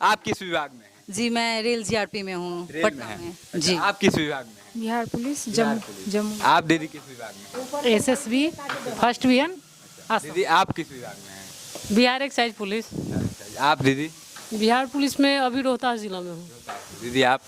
आप किस विभाग में हैं? जी मैं रेल जीआरपी में हूँ रेल पटना हैं। में। अच्छा, जी आप किस विभाग में हैं? Bihar police Bihar Jammu police. जम्मू आप दीदी किस विभाग में हैं? एसएसबी फर्स्ट डिवीजन दीदी आप किस विभाग में हैं? Bihar excise police. अच्छा, आप दीदी? बिहार पुलिस में अभी रोहतास जिला में हूँ। दीदी आप?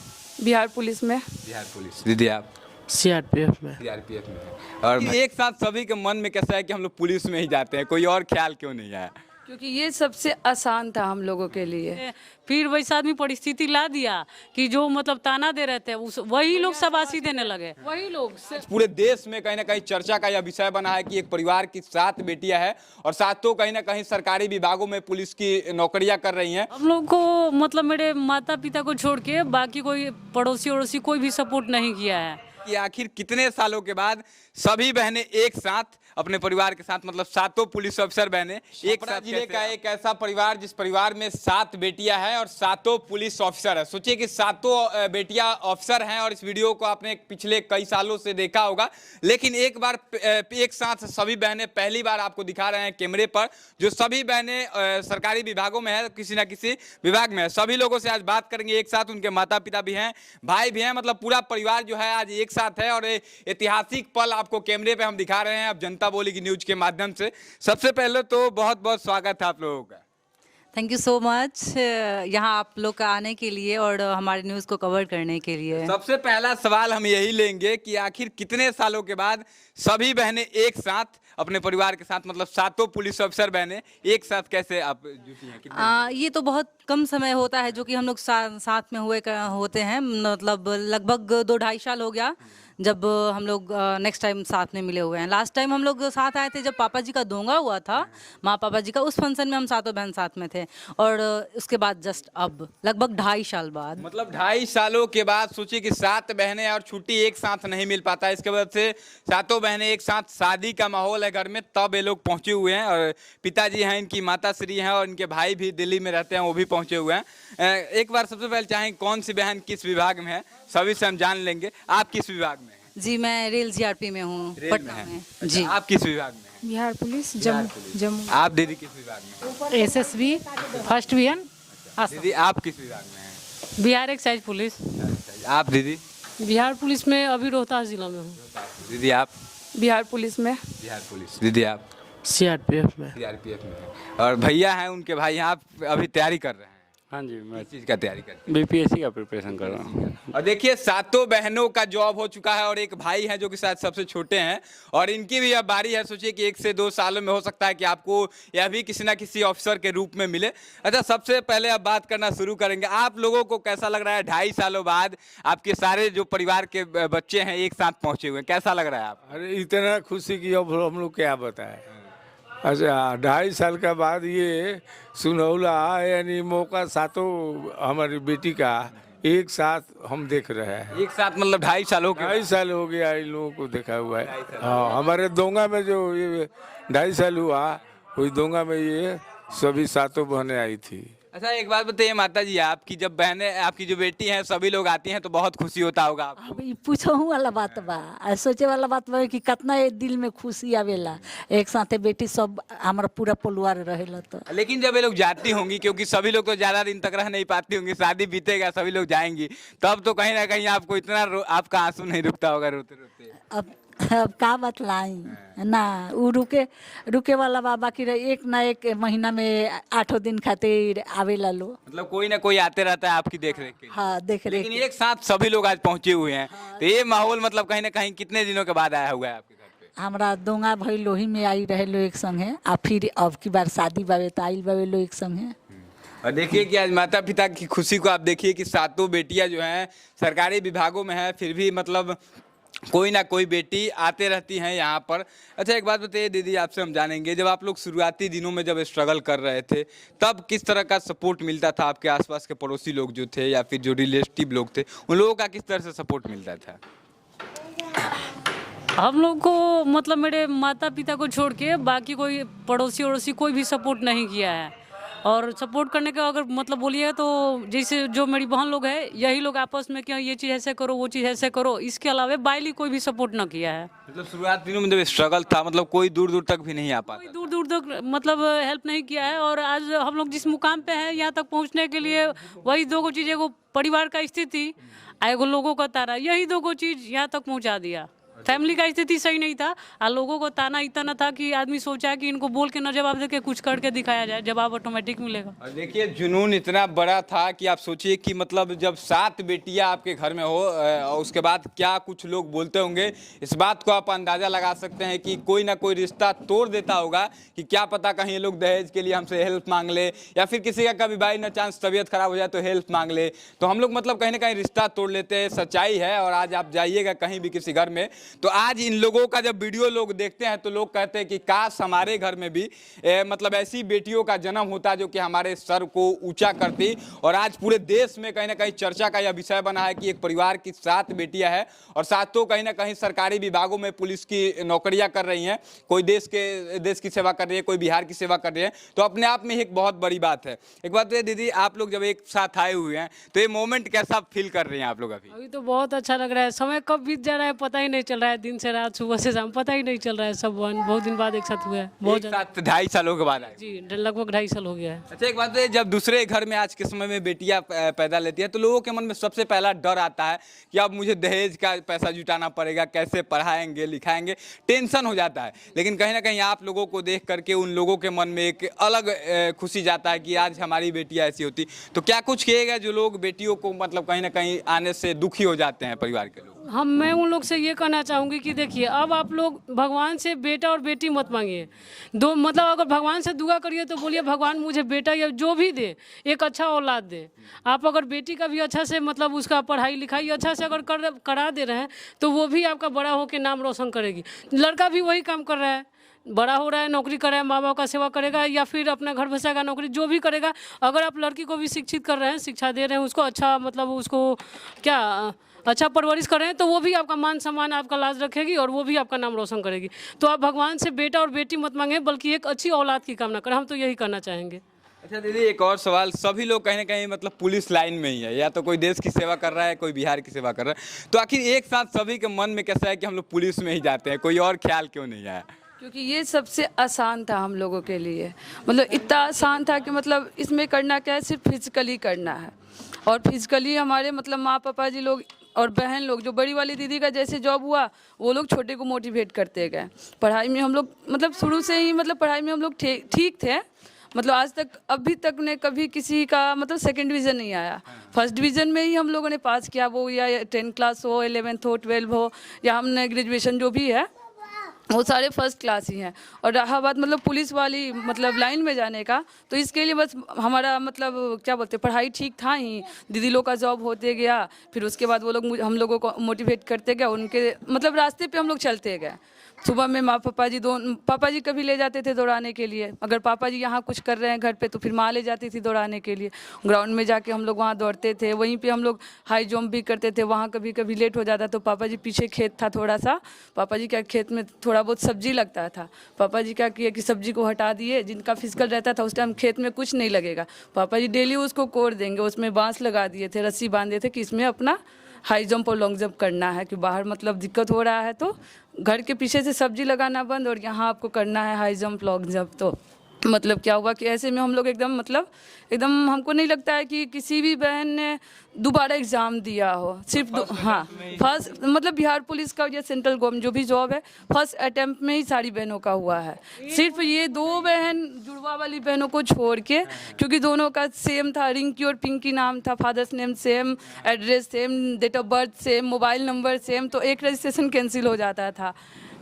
बिहार पुलिस में बिहार पुलिस। दीदी आप? सीआरपीएफ में। सीआरपीएफ में हैं। और एक साथ सभी के मन में कैसा है कि हम लोग पुलिस में ही जाते हैं, कोई और ख्याल क्यों नहीं आया? क्योंकि ये सबसे आसान था हम लोगों के लिए। फिर वैसा आदमी परिस्थिति ला दिया कि जो मतलब ताना दे रहे थे उस वही लोग शाबाशी देने लगे। वही लोग पूरे देश में कहीं ना कहीं चर्चा का यह विषय बना है कि एक परिवार की 7 बेटियां हैं और सातों कहीं ना कहीं सरकारी विभागों में पुलिस की नौकरियां कर रही हैं। हम लोग को मतलब मेरे माता पिता को छोड़ के बाकी कोई पड़ोसी वड़ोसी कोई भी सपोर्ट नहीं किया है। कि आखिर कितने सालों के बाद सभी बहनें एक साथ अपने परिवार के साथ, मतलब सातों पुलिस अफसर बहनें एक साथ। जिले का एक ऐसा परिवार जिस परिवार में 7 बेटियां हैं और सातों पुलिस ऑफिसर है। सोचिए कि सातों बेटियां ऑफिसर हैं और इस वीडियो को आपने पिछले कई सालों से देखा होगा, लेकिन एक बार एक साथ सभी बहनें पहली बार आपको दिखा रहे हैं कैमरे पर। जो सभी बहनें सरकारी विभागों में है, किसी ना किसी विभाग में है। सभी लोगों से आज बात करेंगे एक साथ। उनके माता पिता भी हैं, भाई भी हैं, मतलब पूरा परिवार जो है आज एक साथ है और ऐतिहासिक पल आपको कैमरे पे हम दिखा रहे हैं अब जनता बोलेगी न्यूज के माध्यम से। सबसे पहले तो बहुत बहुत स्वागत है आप लोगों का। थैंक यू सो मच यहाँ आप लोग का आने के लिए और हमारे न्यूज़ को कवर करने के लिए। सबसे पहला सवाल हम यही लेंगे कि आखिर कितने सालों के बाद सभी बहनें एक साथ अपने परिवार के साथ, मतलब सातों पुलिस अफसर बहनें एक साथ कैसे आप जुटी हैं? ये तो बहुत कम समय होता है जो कि हम लोग साथ में होते हैं। मतलब लगभग 2-2.5 साल हो गया जब हम लोग नेक्स्ट टाइम साथ में मिले हुए हैं। लास्ट टाइम हम लोग साथ आए थे जब पापा जी का दोंगा हुआ था, माँ पापा जी का, उस फंक्शन में हम सातों बहन साथ में थे। और उसके बाद जस्ट अब लगभग 2.5 साल बाद, मतलब 2.5 सालों के बाद सोचिए कि 7 बहनें और छुट्टी एक साथ नहीं मिल पाता। इसके वजह से सातों बहनें एक साथ, शादी का माहौल है घर में, तब ये लोग पहुंचे हुए हैं। और पिताजी हैं, इनकी माता श्री हैं और इनके भाई भी दिल्ली में रहते हैं, वो भी पहुंचे हुए हैं। एक बार सबसे पहले चाहें कौन सी बहन किस विभाग में है, सभी से हम जान लेंगे। आप किस विभाग में हैं? जी मैं रेल जीआरपी में हूँ पटना में। जी आप किस विभाग में हैं? Bihar police Bihar Jammu police. जम्मू आप दीदी किस विभाग में एसएसबी फर्स्ट डिवीजन हैं? दीदी आप किस विभाग में हैं? Bihar excise police. आप दीदी? बिहार पुलिस में अभी रोहतास जिला में हूँ। दीदी आप? बिहार पुलिस में बिहार पुलिस। दीदी आप? सीआरपीएफ में। सीआरपीएफ में हैं। और भैया हैं उनके भाई हैं, आप अभी तैयारी कर रहे हैं? हाँ जी, मैं किस चीज़ का तैयारी कर रहे हैं? बीपीएससी का प्रिपरेशन कर रहा हूँ। और देखिए सातों बहनों का जॉब हो चुका है और एक भाई है जो कि शायद सबसे छोटे हैं और इनकी भी अब बारी है। सोचिए कि 1 से 2 सालों में हो सकता है कि आपको यह भी किसी ना किसी ऑफिसर के रूप में मिले। अच्छा, सबसे पहले अब बात करना शुरू करेंगे। आप लोगों को कैसा लग रहा है 2.5 सालों बाद आपके सारे जो परिवार के बच्चे हैं एक साथ पहुंचे हुए हैं, कैसा लग रहा है आप? अरे इतना खुशी की अब हम लोग क्या बताएं। अच्छा, 2.5 साल का बाद ये सुनौला यानी मौका सातों हमारी बेटी का एक साथ हम देख रहे हैं। एक साथ मतलब 2.5 सालों के 2.5 साल हो गया इन लोगों को देखा हुआ है। हाँ, हमारे दोंगा में जो ये 2.5 साल हुआ, उस दोंगा में ये सभी सातों बहनें आई थी। अच्छा, एक बात बताइए माता जी, आपकी जब बहनें, आपकी जो बेटी हैं, सभी लोग आती हैं तो बहुत खुशी होता होगा आपको? अब ई पूछहु वाला बात बा, आ सोचे वाला बात बा कि कितना ये दिल में खुशी आवेला एक साथे बेटी सब हमारा पूरा परिवार रहेला तो। लेकिन जब ये लोग जाती होंगी, क्योंकि सभी लोग तो ज़्यादा दिन तक रह नहीं पाती होंगी, शादी बीतेगा सभी लोग जाएंगी, तब तो कहीं ना कहीं आपको इतना आपका आंसू नहीं रुकता होगा रोते रोते? अब का बतलाई ना, उ रुके वाला बा, बाकी एक ना एक महीना में 8 दिन खातिर आवेला लो। मतलब कोई ना कोई आते रहता है आपकी देख रेख के लिए। हाँ, देख रेख। लेकिन एक साथ सभी लोग आज पहुंचे हुए हैं, तो ये माहौल मतलब कहीं ना कहीं कितने दिनों के बाद आया हुआ है आपके घर पे? हमरा दोंगा भाई लोही में आई रहे लो एक संगे, आ फिर अब की बार शादी बावे तो आइल बावे लो एक संगे। और देखिए कि आज माता पिता की खुशी को आप देखिए कि सातों बेटियां जो हैं सरकारी विभागों में हैं, फिर भी मतलब कोई ना कोई बेटी आते रहती हैं यहाँ पर। अच्छा, एक बात बताइए दीदी, आपसे हम जानेंगे, जब आप लोग शुरुआती दिनों में जब स्ट्रगल कर रहे थे तब किस तरह का सपोर्ट मिलता था? आपके आसपास के पड़ोसी लोग जो थे या फिर जो रिलेटिव लोग थे, उन लोगों का किस तरह से सपोर्ट मिलता था? हम लोग को मतलब मेरे माता पिता को छोड़ के बाकी कोई पड़ोसी वड़ोसी कोई भी सपोर्ट नहीं किया है। और सपोर्ट करने का अगर मतलब बोलिए तो जैसे जो मेरी बहन लोग है यही लोग आपस में क्या ये चीज़ ऐसे करो वो चीज़ ऐसे करो, इसके अलावा बाइली कोई भी सपोर्ट ना किया है। मतलब शुरुआत दिनों में जब स्ट्रगल था, मतलब कोई दूर दूर तक भी नहीं आ पाता। कोई दूर दूर तक मतलब हेल्प नहीं किया है। और आज हम लोग जिस मुकाम पे हैं यहाँ तक पहुँचने के लिए वही दो गो चीज़, एगो परिवार का स्थिति, एगो लोगों का ताना, यही दो गो चीज़ यहाँ तक पहुँचा दिया। फैमिली का स्थिति सही नहीं था और लोगों को ताना इतना था कि आदमी सोचा कि इनको बोल के न जवाब दे के कुछ करके दिखाया जाए, जवाब ऑटोमेटिक मिलेगा। और देखिए जुनून इतना बड़ा था कि आप सोचिए कि मतलब जब 7 बेटियां आपके घर में हो और उसके बाद क्या कुछ लोग बोलते होंगे, इस बात को आप अंदाज़ा लगा सकते हैं कि कोई ना कोई रिश्ता तोड़ देता होगा कि क्या पता कहीं ये लोग दहेज के लिए हमसे हेल्प मांग ले, या फिर किसी का कभी बाई न चांस तबीयत खराब हो जाए तो हेल्प मांग ले, तो हम लोग मतलब कहीं ना कहीं रिश्ता तोड़ लेते हैं। सच्चाई है। और आज आप जाइएगा कहीं भी किसी घर में तो आज इन लोगों का जब वीडियो लोग देखते हैं तो लोग कहते हैं कि काश हमारे घर में भी मतलब ऐसी बेटियों का जन्म होता जो कि हमारे सर को ऊंचा करती। और आज पूरे देश में कहीं ना कहीं चर्चा का यह विषय बना है कि एक परिवार की 7 बेटियां हैं और सातों कहीं ना कहीं सरकारी विभागों में पुलिस की नौकरियां कर रही हैं। कोई देश की सेवा कर रही है, कोई बिहार की सेवा कर रही है, तो अपने आप में एक बहुत बड़ी बात है। एक बात है दीदी, आप लोग जब एक साथ आए हुए हैं तो ये मोमेंट कैसा फील कर रहे हैं आप लोग? अभी तो बहुत अच्छा लग रहा है, समय कब बीत जा रहा है पता ही नहीं चल रहा है, दिन से रात सुबह से शाम पता ही नहीं चल रहा है। सब बहुत दिन बाद एक साथ हुआ है, बहुत एक साथ 2.5 सालों के बाद आए जी, लगभग 2.5 साल हो गया है। अच्छा एक बात है, जब दूसरे घर में आज के समय में बेटियां पैदा लेती है तो लोगों के मन में सबसे पहला डर आता है कि अब मुझे दहेज का पैसा जुटाना पड़ेगा, कैसे पढ़ाएंगे लिखाएंगे, टेंशन हो जाता है। लेकिन कहीं ना कहीं आप लोगों को देख करके उन लोगों के मन में एक अलग खुशी जाता है कि आज हमारी बेटियां ऐसी होती। तो क्या कुछ कहिएगा जो लोग बेटियों को मतलब कहीं ना कहीं आने से दुखी हो जाते हैं परिवार के लोग? मैं उन लोग से ये कहना चाहूँगी कि देखिए अब आप लोग भगवान से बेटा और बेटी मत मांगिए। दो मतलब अगर भगवान से दुआ करिए तो बोलिए भगवान मुझे बेटा या जो भी दे एक अच्छा औलाद दे। आप अगर बेटी का भी अच्छा से मतलब उसका पढ़ाई लिखाई अच्छा से अगर करा दे रहे हैं तो वो भी आपका बड़ा होकर नाम रोशन करेगी। लड़का भी वही काम कर रहा है, बड़ा हो रहा है, नौकरी कर रहा है, माँ बाप का सेवा करेगा या फिर अपना घर बसाएगा, नौकरी जो भी करेगा। अगर आप लड़की को भी शिक्षित कर रहे हैं, शिक्षा दे रहे हैं उसको, अच्छा मतलब उसको क्या अच्छा परवरिश कर रहे हैं तो वो भी आपका मान सम्मान आपका लाज रखेगी और वो भी आपका नाम रोशन करेगी। तो आप भगवान से बेटा और बेटी मत मांगे बल्कि एक अच्छी औलाद की कामना करें, हम तो यही करना चाहेंगे। अच्छा दीदी एक और सवाल, सभी लोग कहीं ना कहीं मतलब पुलिस लाइन में ही है, या तो कोई देश की सेवा कर रहा है, कोई बिहार की सेवा कर रहा है, तो आखिर एक साथ सभी के मन में कैसा है कि हम लोग पुलिस में ही जाते हैं, कोई और ख्याल क्यों नहीं आया? क्योंकि ये सबसे आसान था हम लोगों के लिए, मतलब इतना आसान था कि मतलब इसमें करना क्या है, सिर्फ फिजिकली करना है। और फिजिकली हमारे मतलब माँ पापा जी लोग और बहन लोग, जो बड़ी वाली दीदी का जैसे जॉब हुआ वो लोग छोटे को मोटिवेट करते गए। पढ़ाई में हम लोग मतलब शुरू से ही मतलब पढ़ाई में हम लोग ठीक थे, मतलब आज तक अभी तक ने कभी किसी का मतलब सेकंड डिवीज़न नहीं आया। फर्स्ट डिवीज़न में ही हम लोगों ने पास किया, वो या 10th क्लास हो, 11th हो, 12 हो, या हमने ग्रेजुएशन जो भी है वो सारे फर्स्ट क्लास ही हैं। और रहा बात मतलब पुलिस वाली मतलब लाइन में जाने का, तो इसके लिए बस हमारा मतलब क्या बोलते पढ़ाई ठीक था ही, दीदी लोग का जॉब होते गया, फिर उसके बाद वो लोग हम लोगों को मोटिवेट करते गए, उनके मतलब रास्ते पे हम लोग चलते गए। सुबह में माँ पापा जी कभी ले जाते थे दौड़ाने के लिए, अगर पापा जी यहाँ कुछ कर रहे हैं घर पे तो फिर माँ ले जाती थी दौड़ाने के लिए। ग्राउंड में जाके हम लोग वहाँ दौड़ते थे, वहीं पे हम लोग हाई जंप भी करते थे। वहाँ कभी कभी लेट हो जाता तो पापा जी पीछे खेत था थोड़ा सा, पापा जी क्या खेत में थोड़ा बहुत सब्जी लगता था, पापा जी क्या किए कि सब्जी को हटा दिए, जिनका फिजिकल रहता था उस टाइम खेत में कुछ नहीं लगेगा, पापा जी डेली उसको कोड़ देंगे, उसमें बांस लगा दिए थे, रस्सी बांधे थे कि इसमें अपना हाई जंप और लॉन्ग जंप करना है, कि बाहर मतलब दिक्कत हो रहा है तो घर के पीछे से सब्जी लगाना बंद और यहाँ आपको करना है हाई जंप लॉन्ग जंप। तो मतलब क्या हुआ कि ऐसे में हम लोग एकदम हमको नहीं लगता है कि किसी भी बहन ने दोबारा एग्ज़ाम दिया हो, सिर्फ हाँ फर्स्ट मतलब बिहार पुलिस का या सेंट्रल गवर्नमेंट जो भी जॉब है फर्स्ट अटेम्प्ट में ही सारी बहनों का हुआ है। सिर्फ ये 2 बहन जुड़वा वाली बहनों को छोड़ के, क्योंकि दोनों का सेम था, रिंकी और पिंकी नाम था, father's name same, address same, date of birth same, mobile number same, तो एक रजिस्ट्रेशन कैंसिल हो जाता था।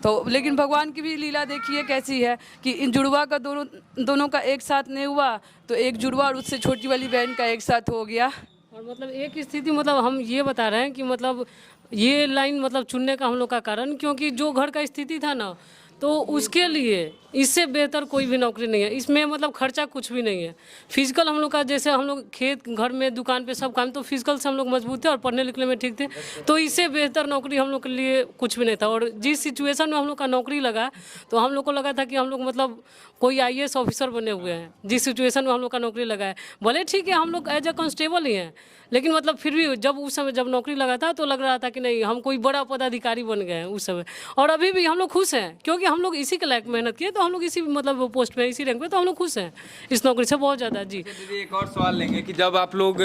तो लेकिन भगवान की भी लीला देखिए कैसी है कि इन जुड़वा का दोनों का एक साथ नहीं हुआ, तो एक जुड़वा और उससे छोटी वाली बहन का एक साथ हो गया। और मतलब एक स्थिति मतलब हम ये बता रहे हैं कि मतलब ये लाइन मतलब चुनने का हम लोग का कारण, क्योंकि जो घर का स्थिति था ना, तो तो उसके लिए इससे बेहतर कोई भी नौकरी नहीं है। इसमें मतलब खर्चा कुछ भी नहीं है। फिजिकल हम लोग का, जैसे हम लोग खेत घर में दुकान पे सब काम, तो फिजिकल से हम लोग मजबूत थे और पढ़ने लिखने में ठीक थे। तो इससे बेहतर नौकरी हम लोग के लिए कुछ भी नहीं था। और जिस सिचुएशन में हम लोग का नौकरी लगा, तो हम लोग को लगा था कि हम लोग मतलब कोई IAS ऑफिसर बने हुए हैं। जिस सिचुएशन में हम लोग का नौकरी लगा है, भले ठीक है हम लोग एज ए कांस्टेबल ही हैं, लेकिन मतलब फिर भी जब उस समय जब नौकरी लगा था तो लग रहा था कि नहीं, हम कोई बड़ा पदाधिकारी बन गए हैं उस समय। और अभी भी हम लोग खुश हैं, क्योंकि हम लोग इसी के लायक मेहनत किए, तो हम लोग इसी मतलब पोस्ट पे, इसी रैंक पे, तो हम लोग खुश हैं इस नौकरी से बहुत ज़्यादा। जी दीदी, एक और सवाल लेंगे कि जब आप लोग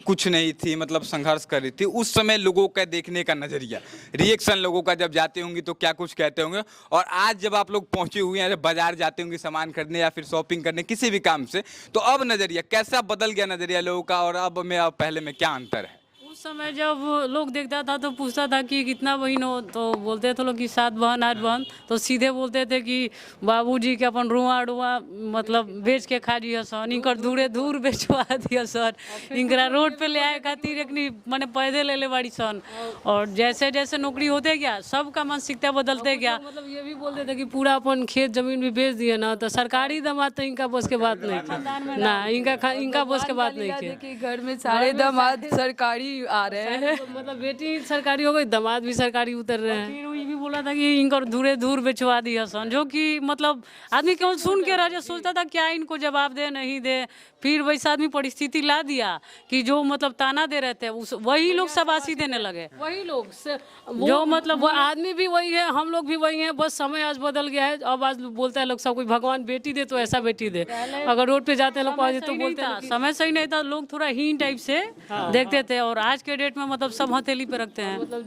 कुछ नहीं थी, मतलब संघर्ष कर रही थी, उस समय लोगों का देखने का नजरिया, रिएक्शन लोगों का, जब जाते होंगे तो क्या कुछ कहते होंगे, और आज जब आप लोग पहुंचे हुए हैं, जब बाजार जाते होंगे सामान खरीदने या फिर शॉपिंग करने किसी भी काम से, तो अब नजरिया कैसा बदल गया नजरिया लोगों का, और अब में अब पहले में क्या अंतर है? उस समय जब लोग देखता था तो पूछता था कि कितना बहन हो, तो बोलते थे लोग कि 7 बहन 8 बहन, तो सीधे बोलते थे कि बाबूजी के अपन रुआ रुआ मतलब बेच के खा दिया सन, इनकर दूरे दूर बेचवा दिया सर, इनकरा रोड पे ले आए खातिर एकनी मैंने पैदे ले बाड़ी सन। और जैसे जैसे नौकरी होते गया, सबका मानसिकता बदलते गया। मतलब ये भी बोलते थे कि पूरा अपन खेत जमीन भी बेच दिए ना, तो सरकारी दामाद तो इनका बस के बात नहीं थी ना, इनका बस के बात नहीं थी। कि घर में सारे दामाद सरकारी आ रहे हैं, मतलब बेटी सरकारी हो गई, दामाद भी सरकारी उतर रहे हैं। फिर ये भी बोला था कि इनको दूरे दूर बेचवा दिया सन, जो कि मतलब आदमी क्यों सुन के राजा सोचता था क्या इनको जवाब दे नहीं दे। फिर वैसा आदमी परिस्थिति ला दिया कि जो मतलब ताना दे रहे थे वही लोग शाबाशी देने लगे, वही लोग जो मतलब वो आदमी भी वही है, हम लोग भी वही हैं, बस समय आज बदल गया है। अब आज बोलता है लोग सब कोई भगवान बेटी दे तो ऐसा बेटी दे, अगर रोड पे जाते हैं लोग तो बोलते हैं समय सही नहीं था, लोग थोड़ा हीन टाइप से देखते थे। और आज के डेट में मतलब सब हथेली पे रखते हैं।